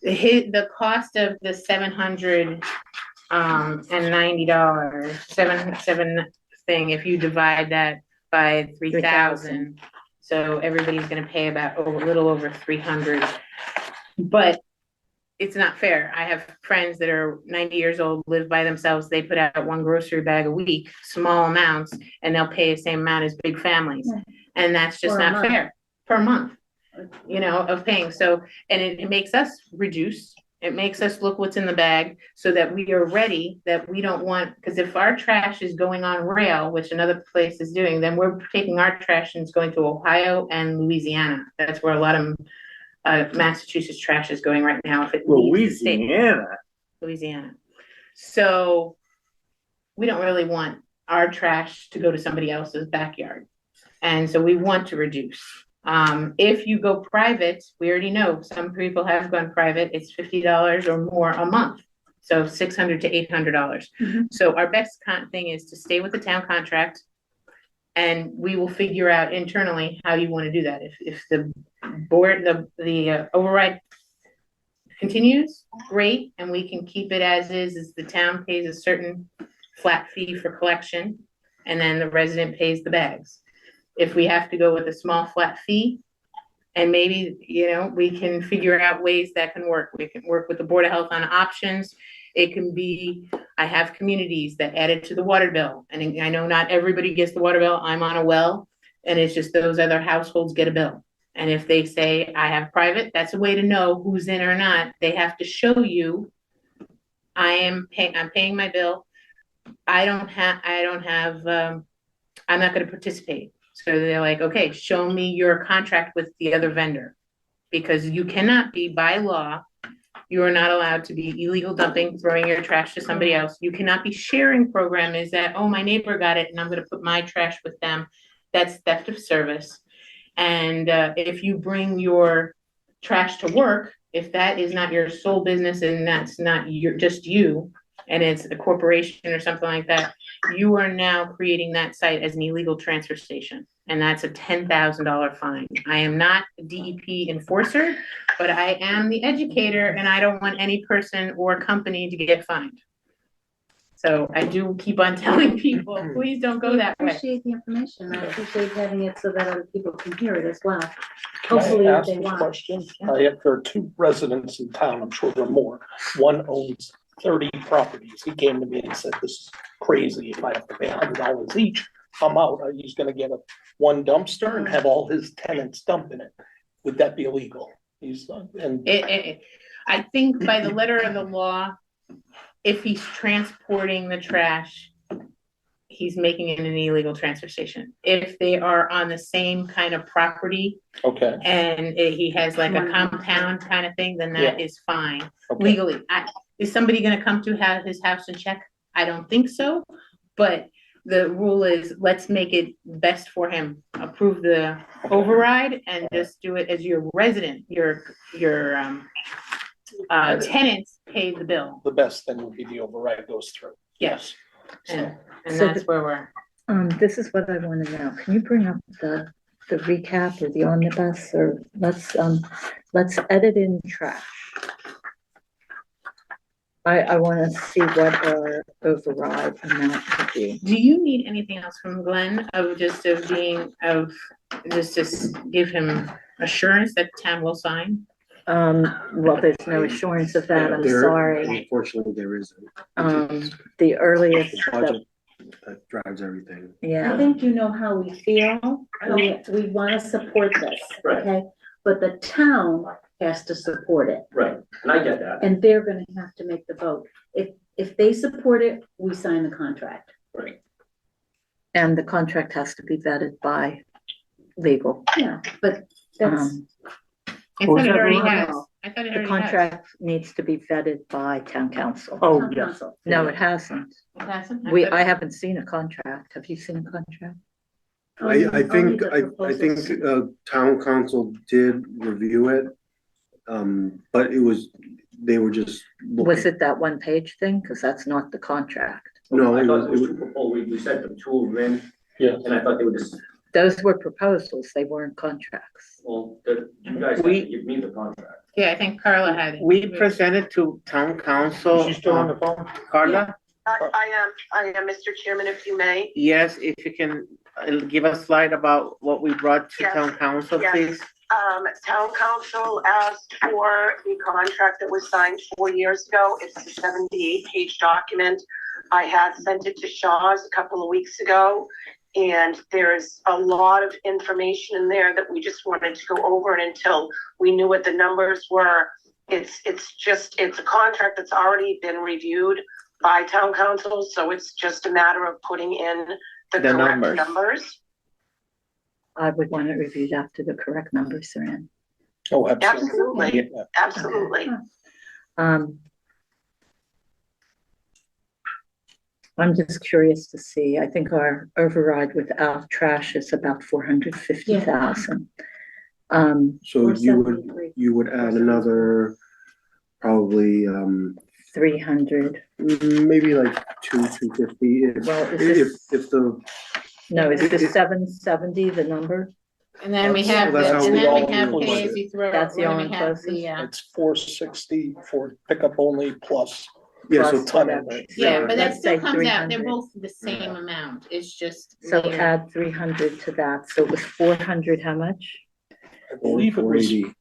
the cost of the $790 seven thing. If you divide that by 3,000, so everybody's going to pay about a little over 300. But it's not fair. I have friends that are 90 years old, live by themselves. They put out one grocery bag a week, small amounts, and they'll pay the same amount as big families. And that's just not fair per month, you know, of paying. So, and it makes us reduce. It makes us look what's in the bag so that we are ready, that we don't want, because if our trash is going on rail, which another place is doing, then we're taking our trash and it's going to Ohio and Louisiana. That's where a lot of Massachusetts trash is going right now. If it Louisiana. So we don't really want our trash to go to somebody else's backyard. And so we want to reduce. If you go private, we already know some people have gone private. It's $50 or more a month. So $600 to $800. So our best thing is to stay with the town contract, and we will figure out internally how you want to do that. If the board, the override continues, great, and we can keep it as is the town pays a certain flat fee for collection, and then the resident pays the bags. If we have to go with a small flat fee, and maybe, you know, we can figure out ways that can work. We can work with the Board of Health on options. It can be, I have communities that add it to the water bill. And I know not everybody gets the water bill. I'm on a well, and it's just those other households get a bill. And if they say I have private, that's a way to know who's in or not. They have to show you, I'm paying my bill. I'm not going to participate. So they're like, okay, show me your contract with the other vendor, because you cannot be, by law, you are not allowed to be illegal dumping, throwing your trash to somebody else. You cannot be sharing program is that, oh, my neighbor got it and I'm going to put my trash with them. That's theft of service. And if you bring your trash to work, if that is not your sole business and that's not just you, and it's a corporation or something like that, you are now creating that site as an illegal transfer station. And that's a $10,000 fine. I am not a DEP enforcer, but I am the educator, and I don't want any person or company to get fined. So I do keep on telling people, please don't go that way. I appreciate the information. I appreciate having it so that other people can hear it as well. Hopefully, if they want. Question. There are 2 residents in town, I'm sure there are more. One owns 30 properties. He came to me and said, this is crazy. If I have to pay $100 each, I'm out. He's gonna get one dumpster and have all his tenants dump in it. Would that be illegal? I think by the letter of the law, if he's transporting the trash, he's making it an illegal transfer station. If they are on the same kind of property Okay, and he has like a compound kind of thing, then that is fine okay. legally. Is somebody gonna come to his house and check? I don't think so, but the rule is, let's make it best for him. Approve the override and just do it as your resident, your tenants pay the bill. The best thing would be the override goes through. Yes. And So that's where we're. This is what I want to know. Can you bring up the recap or the omnibus, or let's edit in trash. I want to see what our override amount would be. Do you need anything else from Glenn just to give him assurance that the town will sign? Well, there's no assurance of that, I'm sorry. Unfortunately, there isn't. The earliest, It's the budget that drives everything. I yeah, think you know how we feel. We want to support this, Right. okay? But the town has to support it, Right, and I get that. and they're gonna have to make the vote. If they support it, we sign the contract. Right. and the contract has to be vetted by legal. Yeah, but that's, I thought it already No, has. no. I thought it The already has. contract needs to be vetted by town council. Oh, town yes. council. No, it hasn't. It hasn't? I haven't seen a contract. Have you seen a contract? Only- I think, only the I think, proposals. town council did review it. But they were just. Was looking. it that one page thing? Because that's not the contract. No, I it thought was, it was two proposals, we sent them two of them in, Yeah. and I thought they were just, Those were proposals. They weren't contracts. well, you guys have to give me the contract. Yeah, I think Carla had it. We presented to town council. Is she still on the phone? Carla? I am, Mr. Chairman, if you may. Yes, if you can give a slide about what we brought to Yes, town council, yes. please. Town council asked for the contract that was signed 4 years ago. It's a 78-page document. I had sent it to Shaw's a couple of weeks ago, and there's a lot of information in there that we just wanted to go over, and until we knew what the numbers were, it's a contract that's already been reviewed by town council, so it's just a matter of putting in the The correct numbers. numbers. I would want it reviewed after the correct numbers are in. Oh, absolutely. Absolutely, Yeah. absolutely. I'm just curious to see. I think our override without trash is about 450,000. so Or you 73. would add another, probably, 300. maybe like 250. Well, is If the, No, is the 770 the number? And then we have, That's how and we then all we have do it. pay as you throw. That's the then we only have closest? It's 460 for pickup only plus. yeah, so Plus tonnage. whatever. Yeah, but that Let's still say comes out, they're 300. both the same amount, it's just. So layered. add 300 to that. So it was 400, how much? I believe it was. 480.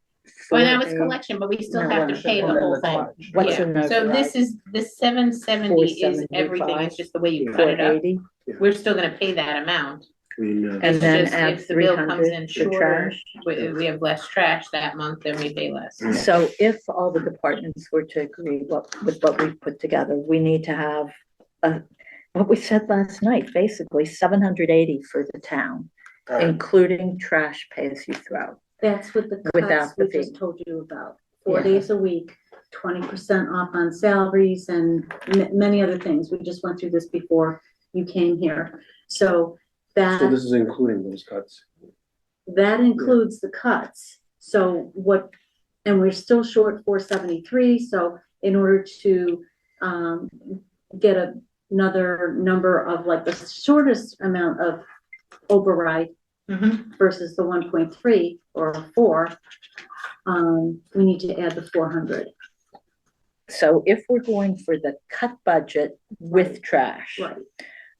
Well, that was collection, but we still No, have to no, pay the no, whole no, thing. no. What's Yeah. an So override? this is, the 770 is everything, 475? it's just the way you cut it up. 480? We're still gonna pay that amount. I mean, And It's then just add if the bill comes in 300 for shorter, trash? we have less trash that month, then we pay less. So if all the departments were to agree with what we put together, we need to have what we said last night, basically 780 for the town, All right. including trash pay as you throw. That's what the Without cuts the we just fee. told you about. 4 Yeah. days a week, 20% off on salaries and many other things. We just went through this before you came here. So so this is including those cuts. that includes the cuts. So and we're still short 473, so in order to get another number of like the shortest amount of override Mhm. versus the 1.3 or 4, we need to add the 400. So if we're going for the cut budget with trash. Right.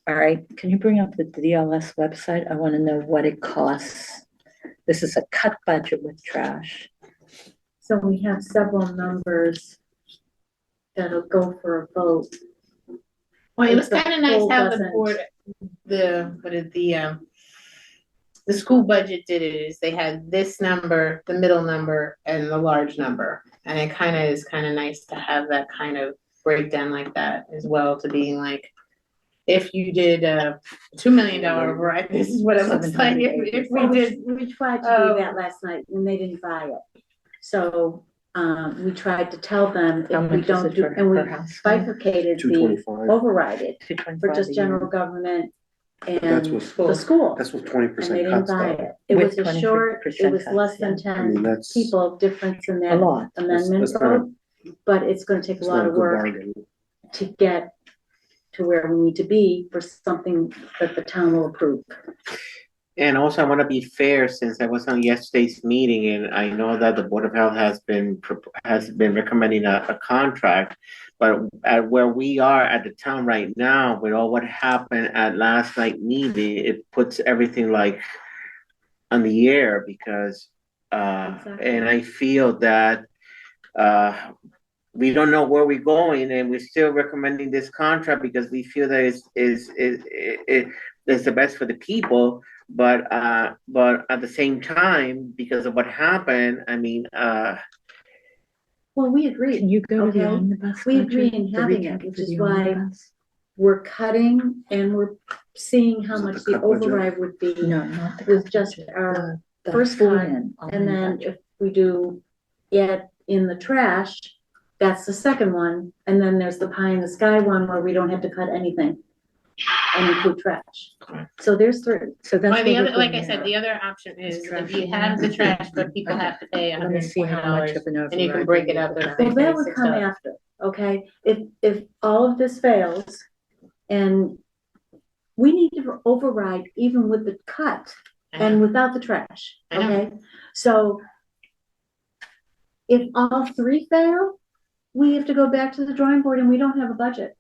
All right, can you bring up the DLS website? I want to know what it costs. This is a cut budget with trash. So we have several numbers that'll go for a vote. Well, it was If the kind of nice poll how the doesn't- board, the school budget did it, is they had this number, the middle number, and the large number. And it kind of is kind of nice to have that kind of breakdown like that as well, to being like, if you did a $2 million override, this is what it looks like. If we did, We tried to do that last night and they didn't buy it. So, we tried to tell them How if we much is don't it do, per- and we per house? bifurcated the 225. override for 225 just a year. general government That's and what, the school. that's what And they 20% didn't cuts buy though. it. It With was a short, it 20% was less than cuts, yeah. I mean, ten that's. people difference in A that lot. amendment That's not- vote. But it's gonna take a It's lot not a of good work bargain. to get to where we need to be for something that the town will approve. And also, I want to be fair, since I was on yesterday's meeting, and I know that the Board of Health has been recommending a contract. But at where we are at the town right now, with all what happened at last night meeting, it puts everything like on the air, because Exactly. and I feel that we don't know where we're going, and we're still recommending this contract because we feel that it's the best for the people. But at the same time, because of what happened, I mean, Well, we agree. Can you go to the Okay. omnibus? We agree budget, in the having recap it, which for is the why omnibus? we're cutting and we're seeing how Is it much the the cut budget? override would be. No, not the. With cut just budget, our the first full cut, in, And then budget. if we do it in the trash, that's the second one. And then there's the pie in the sky one where we don't have to cut anything and include trash. So there's three. So that's. well, the what other, we're like I going said, now. the other option is if trash you in have there? the trash, but people have to pay Let me see how much $120, of an and you can override break we it up. need. They're Well, that would $6. come after, okay? If all of this fails and we need to override even with the cut and without the trash, I know. okay? So if all three fail, we have to go back to the drawing board and we don't have a budget.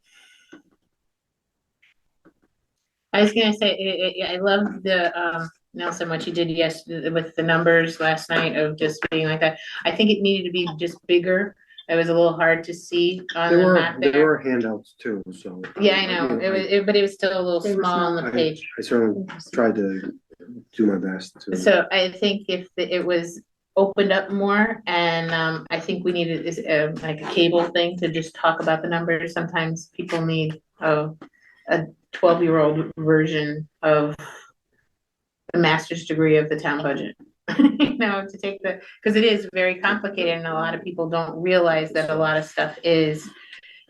I was gonna say, I love the, Nelson, what you did yesterday with the numbers last night of just being like that. I think it needed to be just bigger. It was a little hard to see on There the were, map there there. were handouts too, so. Yeah, I know, but it was still a little They were small on the I page. I certainly tried to do my best to. So I think if it was opened up more, and I think we needed is like a cable thing to just talk about the numbers. Sometimes people need a 12-year-old version of the master's degree of the town budget. You know, to take because it is very complicated, and a lot of people don't realize that a lot of stuff is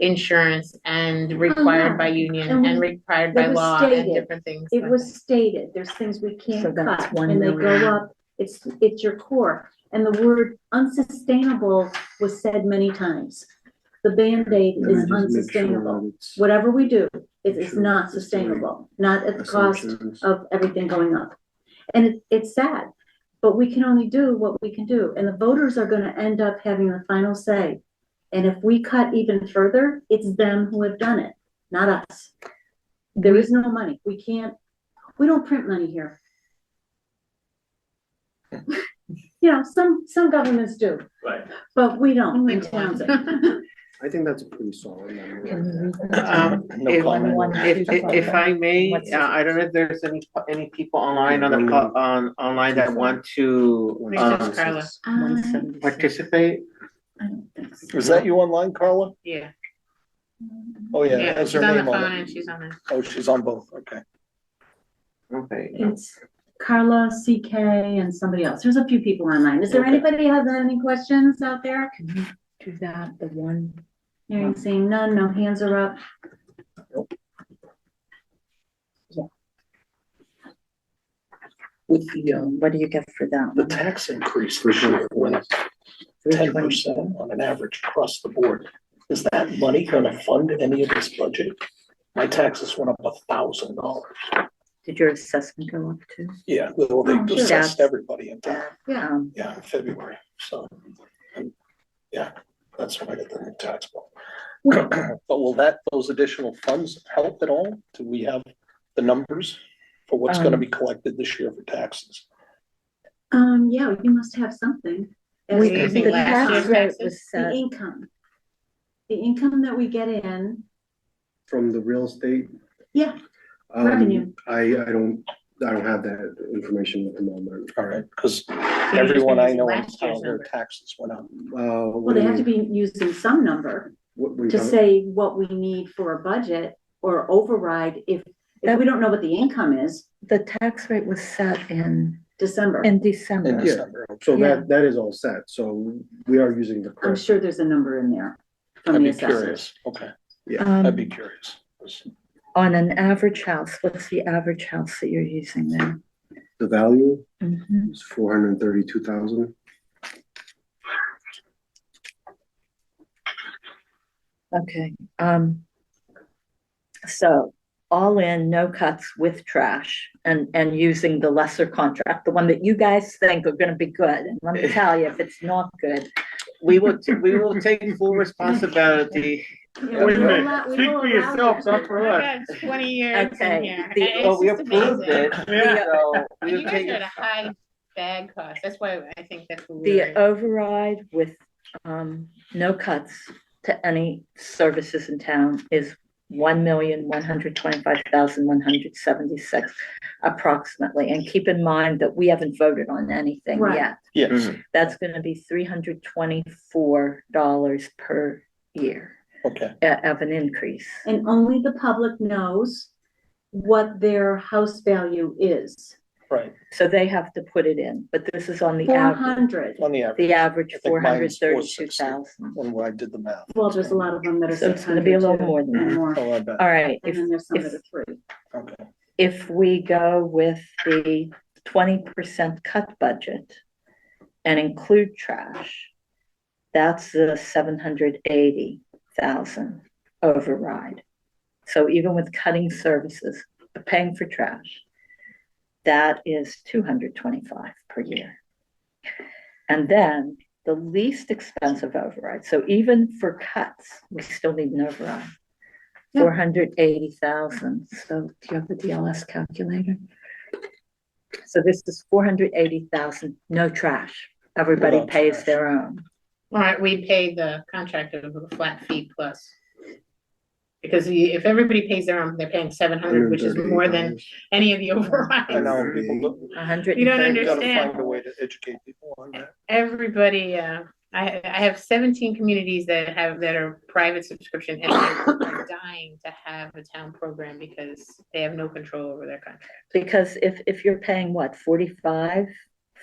insurance and required by union And and required by it was law and stated. different things. It like was stated, there's things we So can't that's cut, 1 and they million. go up, it's your core. And the word unsustainable was said many times. The Band-Aid And I is just make sure unsustainable. that it's Whatever we do, it Make is sure not it's the sustainable, not at the cost assumptions. of everything going up. And it's sad, but we can only do what we can do, and the voters are gonna end up having the final say. And if we cut even further, it's them who have done it, not us. There is no money, we don't print money here. You know, some governments do. Right. But we don't We in want. Townsend. I think that's a pretty solid number. Can you read right that? there. No if, comment. if I may, What's the- I don't know if there's any people online online that want to Research Carla. 176. participate. I don't think so. Is that you online, Carla? Yeah, Oh, yeah, yeah, has she's her on the name phone on and it. she's on the. Oh, she's on both, okay. Okay. It's Carla, CK, and somebody else. There's a few people online. Is there Okay. anybody have any questions out there? Can you do that, the one? Hearing, seeing none, no hands are up. With the, What do you get for that? the one? tax increase this year went up 10% on an average across the board. Is that money gonna fund any of this budget? My taxes went up $1,000. Did your assessment go up too? Yeah, well, they Oh, sure. assessed everybody in town, Yeah. yeah, in February, so. Yeah, that's when I get the new tax bill. But will those additional funds help at all? Do we have the numbers for what's gonna be collected this year for taxes? Yeah, you must have something. As What do you the think last tax year's rate taxes? was set. The income. The income that we get in, From the real estate. yeah, Revenue. I don't have that information at the moment. All right, because you're everyone just I know in last year's town, their number. taxes went up. well, they have to be using some number. What we to have- say what we need for a budget or override if we don't know what the income is, The tax rate was set in December. December. In Yeah. December. So Yeah. that is all set, so we are using the. I'm correct- sure there's a number in there from I'd the be assessors. curious. Okay, Um, I'd be curious. On an average house, what's the average house that you're using there? The value Mhm. is 432,000. Okay, so all in, no cuts with trash and using the lesser contract, the one that you guys think are gonna be good. And let me tell you, if it's not good, We will take full responsibility. Yeah, Wait a we will minute, allow- we speak will for allow yourself, you not to. for us. 20 years Okay, in here. the- It's Well, we just approved amazing. it, Yeah. so we You will guys take are it. at a high bag cost. That's why I think that's what the we're. override with, no cuts to any services in town is 1,125,176 approximately. And keep in mind that we haven't voted on anything Right. yet. Yes, That's gonna be $324 per year okay. of an increase. And only the public knows what their house value is. Right, So they have to put it in, but this is on the Four average, hundred. on the average. the average I think mine's 432,000. When I did the math. Well, there's a lot of them that are So it's 600 gonna be a little too, more than and that. more. Oh, I bet. All right, And then there's some that are 3. Okay. if we go with the 20% cut budget and include trash, that's the 780,000 override. So even with cutting services, paying for trash, that is 225 per year. And then the least expensive override, so even for cuts, we still need an override. 480,000. So do you have the DLS calculator? So this is 480,000, no trash. Everybody Without pays trash. their own. All right, we pay the contractor a flat fee plus. Because if everybody pays their own, they're paying 700, which is more than any of the I overrides. know, people don't. You don't They've gotta understand. find a way to educate people on that. Everybody, I have 17 communities that are private subscription and they're dying to have a town program because they have no control over their contract. Because if you're paying what, 45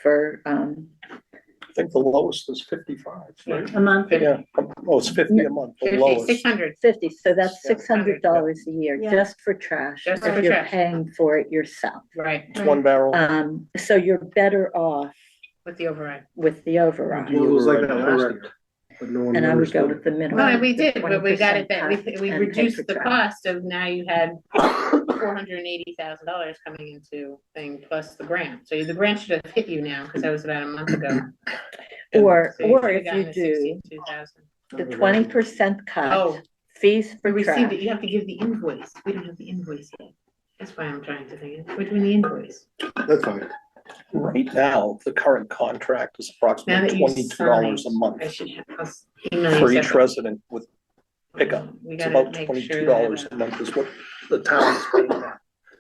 for, I think the lowest is 55, right? A month. Yeah, oh, it's 50 a month, the 50, lowest. 600. 50, so that's Yeah. $600 a year, Yeah. just for trash, Just if for you're trash. paying for it yourself. Right. It's one barrel. So you're better off With the override. with the override. Well, it was like that last Correct. year. But no one And I would go understood. with the minimum. Well, we the did, but we got it, 20% that cut we and pay reduced for the trash. cost of now you had $480,000 coming into thing plus the grant. So the grant should have hit you now, because that was about a month ago. Or So you should've if you gotten the do 62,000. the 20% cut, Oh, fees we for received trash. it, you have to give the invoice. We don't have the invoice yet. That's why I'm trying to think, we're doing the invoice. That's fine. Right now, the current contract is Now approximately that you $22 a signed, month I should have, I'll email you for each separately. resident with pickup. We It's gotta about make $22 sure a month is what the town is paying now.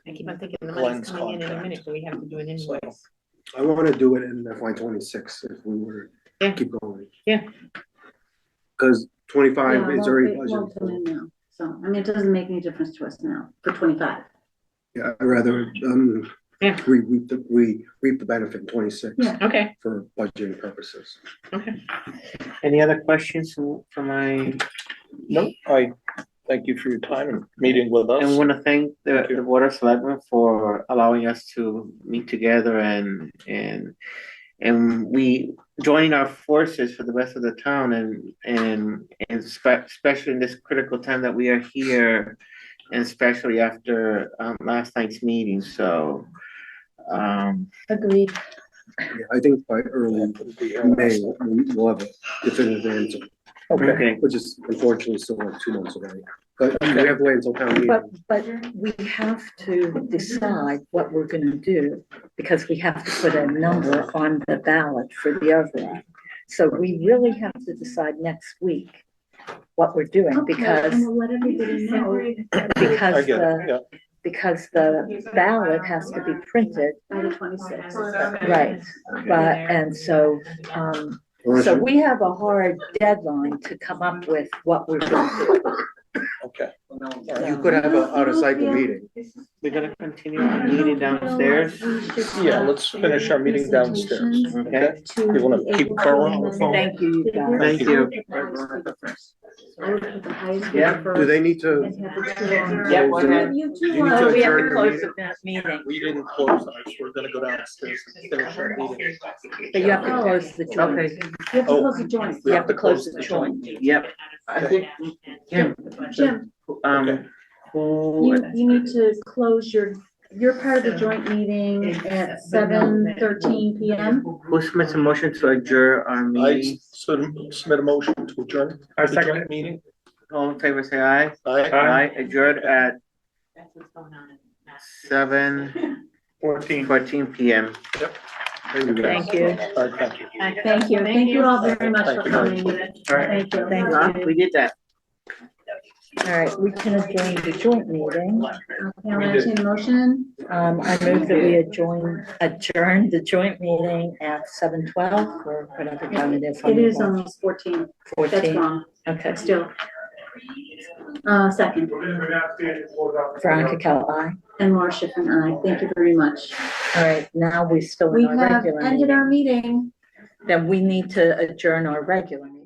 I keep on thinking the money's Glenn's coming in a contract. minute, but we have to do an invoice. I wanna do it in FY 26 if we were Yeah. to keep going. Yeah. Cause 25 Yeah, is well, already it won't come in budgeted. now. So, I mean, it doesn't make any difference to us now for 25. Yeah, I'd rather, Yeah. we reap the benefit in 26 Yeah. Okay, for budgeting purposes. okay. Any other questions from my, No, I thank you for your time and meeting with us. and want to thank Thank you. the Board of Selectmen for allowing us to meet together and we joining our forces for the rest of the town and especially in this critical time that we are here, and especially after last night's meeting, so Agreed. Yeah, I think by early May, we'll have a definitive answer, Okay, which is unfortunately still like 2 months away. But we have to wait until town meeting. But we have to decide what we're gonna do, because we have to put a number on the ballot for the override. So we really have to decide next week what we're doing, Okay, because, and we'll let everybody know I get it, yeah. because the ballot has to be printed, by the 26th. right? But, and so, So we have a hard deadline to come up with what we're gonna do. Okay. You could have a out of cycle meeting. We're gonna continue our meeting downstairs. Yeah, let's finish our meeting downstairs. Okay. You wanna keep Carl on the phone? Thank you, you guys. Thank you. I would put the highest Yeah. bidder Do first they need to? and have the two on. Yeah, we're gonna- You two You need are- to Oh, we have adjourn to your close meeting? the meeting, We didn't close ours. We're gonna go downstairs and finish our meeting. but you have to close the joint. Okay, You have to Oh. close the joint. You have to close the joint. yep. I think, Jim, Jim, who, you need to close your part of the joint meeting at 7:13 PM. who submits a motion to adjourn our I meeting? submit a motion to adjourn. I the second joint it. Meeting. All in favor, say aye. Aye. Aye, adjourned at That's what's going on. 7:14 PM. Yep. Thank you. All right, thank you. Thank you. Thank you all very much for coming. Alright. Thank you. Thank you. We did that. All right, we can adjourn the joint meeting. Okay, I'll entertain a motion. I move that we adjourn the joint meeting at 7:12 or whatever time it is. It is almost 14. That's 14. wrong, Okay, still. Second. Veronica Cal, aye. And Laura Schiffern, aye. Thank you very much. All right, now we still We in our have regular ended meeting. our meeting. Then we need to adjourn our regular meeting.